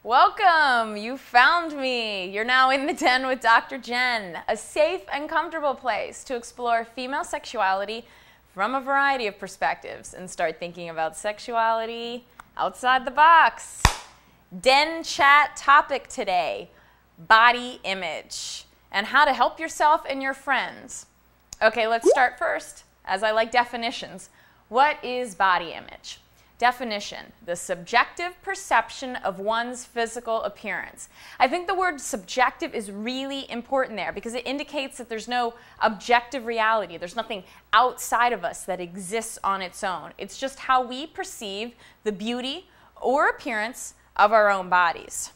Welcome! You found me! You're now in the den with Dr. Jenn, a safe and comfortable place to explore female sexuality from a variety of perspectives and start thinking about sexuality outside the box. Den chat topic today, body image, and how to help yourself and your friends. Okay, let's start first, as I like definitions. What is body image? Definition: the subjective perception of one's physical appearance. I think the word subjective is really important there because it indicates that there's no objective reality. There's nothing outside of us that exists on its own. It's just how we perceive the beauty or appearance of our own bodies.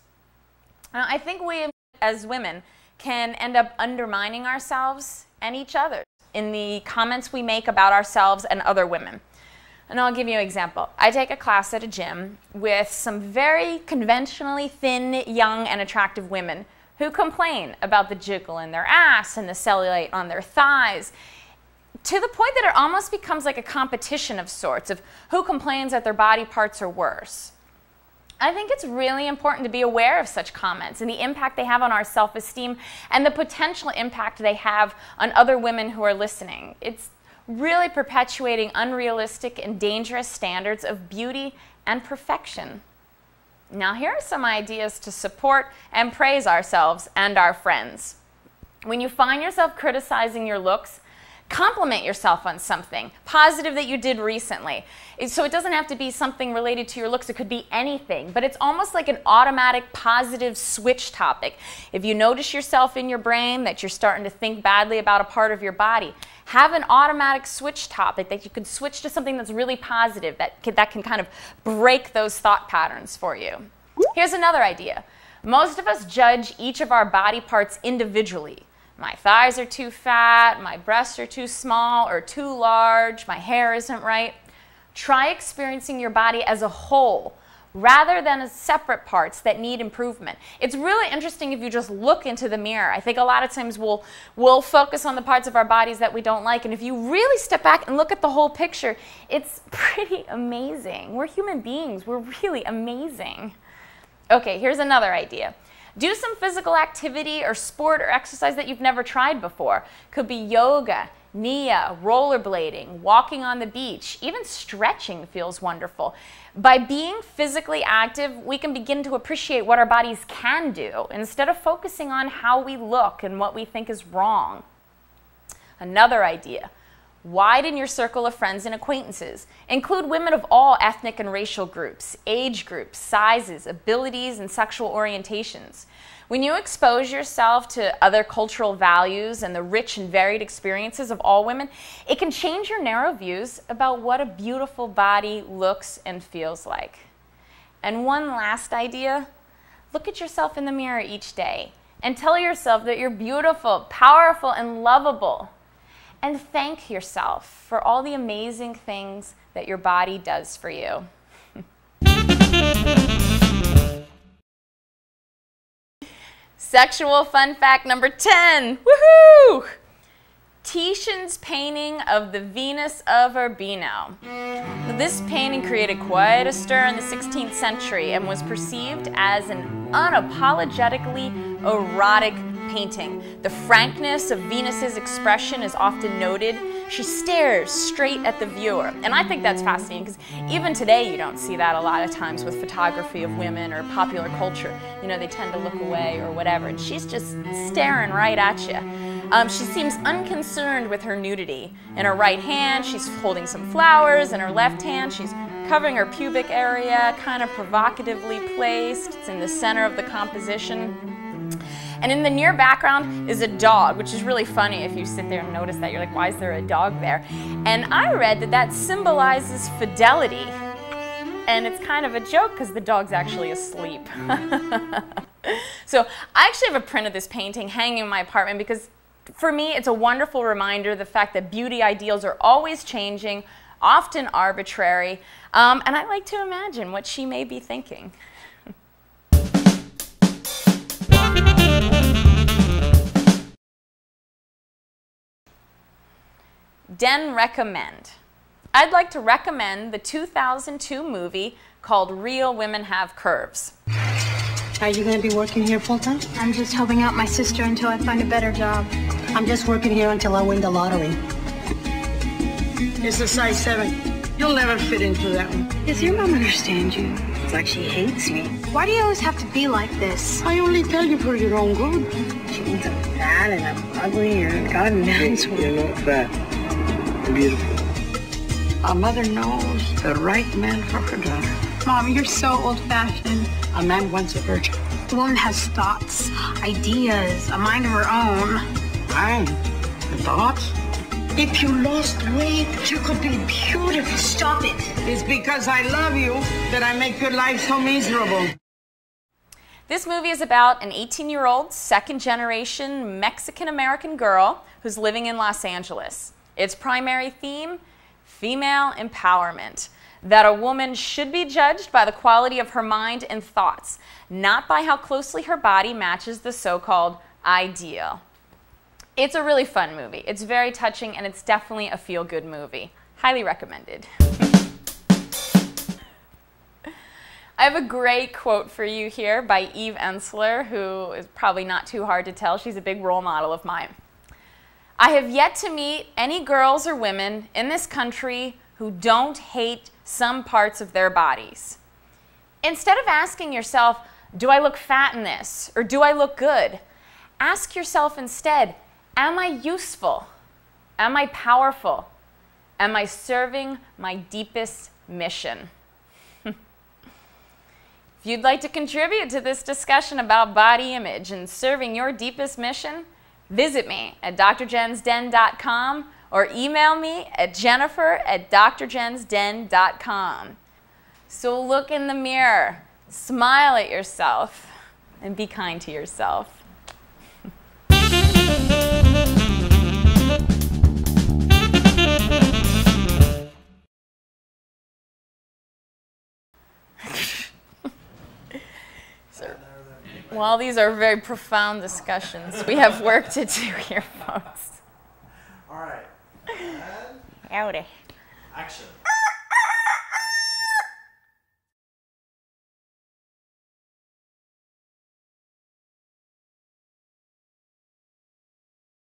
Now, I think we as women can end up undermining ourselves and each other in the comments we make about ourselves and other women. And I'll give you an example. I take a class at a gym with some very conventionally thin, young, and attractive women who complain about the jiggle in their ass and the cellulite on their thighs, to the point that it almost becomes like a competition of sorts of who complains that their body parts are worse. I think it's really important to be aware of such comments and the impact they have on our self-esteem and the potential impact they have on other women who are listening. It's really perpetuating unrealistic and dangerous standards of beauty and perfection. Now, here are some ideas to support and praise ourselves and our friends. When you find yourself criticizing your looks, compliment yourself on something positive that you did recently. So it doesn't have to be something related to your looks. It could be anything, but it's almost like an automatic positive switch topic. If you notice yourself in your brain that you're starting to think badly about a part of your body, have an automatic switch topic that you can switch to something that's really positive, that can kind of break those thought patterns for you. Here's another idea. Most of us judge each of our body parts individually. My thighs are too fat, my breasts are too small or too large, my hair isn't right. Try experiencing your body as a whole rather than as separate parts that need improvement. It's really interesting if you just look into the mirror. I think a lot of times we'll focus on the parts of our bodies that we don't like, and if you really step back and look at the whole picture, it's pretty amazing. We're human beings. We're really amazing. Okay, here's another idea. Do some physical activity or sport or exercise that you've never tried before. Could be yoga, Nia, rollerblading, walking on the beach, even stretching feels wonderful. By being physically active, we can begin to appreciate what our bodies can do instead of focusing on how we look and what we think is wrong. Another idea. Widen your circle of friends and acquaintances. Include women of all ethnic and racial groups, age groups, sizes, abilities, and sexual orientations. When you expose yourself to other cultural values and the rich and varied experiences of all women, it can change your narrow views about what a beautiful body looks and feels like. And one last idea, look at yourself in the mirror each day and tell yourself that you're beautiful, powerful, and lovable. And thank yourself for all the amazing things that your body does for you. Sexual fun fact number 10. Woohoo! Titian's painting of the Venus of Urbino. This painting created quite a stir in the 16th century and was perceived as an unapologetically erotic painting. The frankness of Venus's expression is often noted. She stares straight at the viewer. And I think that's fascinating because even today you don't see that a lot of times with photography of women or popular culture. You know, they tend to look away or whatever, and she's just staring right at you. She seems unconcerned with her nudity. In her right hand, she's holding some flowers. In her left hand, she's covering her pubic area, kind of provocatively placed. It's in the center of the composition. And in the near background is a dog, which is really funny if you sit there and notice that. You're like, why is there a dog there? And I read that that symbolizes fidelity. And it's kind of a joke because the dog's actually asleep. So I actually have a print of this painting hanging in my apartment because for me it's a wonderful reminder of the fact that beauty ideals are always changing, often arbitrary, and I like to imagine what she may be thinking. Den recommend. I'd like to recommend the 2002 movie called Real Women Have Curves. Are you going to be working here full time? I'm just helping out my sister until I find a better job. I'm just working here until I win the lottery. It's a size 7. You'll never fit into that one. Does your mom understand you? It's like she hates me. Why do you always have to be like this? I only tell you for your own good. She thinks I'm fat and I'm ugly and God knows what. You're not fat. You're beautiful. A mother knows the right man for her daughter. Mom, you're so old-fashioned. A man wants a virgin. A woman has thoughts, ideas, a mind of her own. Mine? The thoughts? If you lost weight, you could be beautiful. Stop it. It's because I love you that I make your life so miserable. This movie is about an 18-year-old, second-generation Mexican-American girl who's living in Los Angeles. Its primary theme, female empowerment. That a woman should be judged by the quality of her mind and thoughts, not by how closely her body matches the so-called ideal. It's a really fun movie. It's very touching, and it's definitely a feel-good movie. Highly recommended. I have a great quote for you here by Eve Ensler, who is probably not too hard to tell. She's a big role model of mine. I have yet to meet any girls or women in this country who don't hate some parts of their bodies. Instead of asking yourself, do I look fat in this? Or do I look good? Ask yourself instead, am I useful? Am I powerful? Am I serving my deepest mission? If you'd like to contribute to this discussion about body image and serving your deepest mission, visit me at DrJennsDen.com or email me at Jennifer@DrJennsDen.com. So look in the mirror, smile at yourself, and be kind to yourself. Well, these are very profound discussions. We have work to do here, folks. All right. Howdy. Action.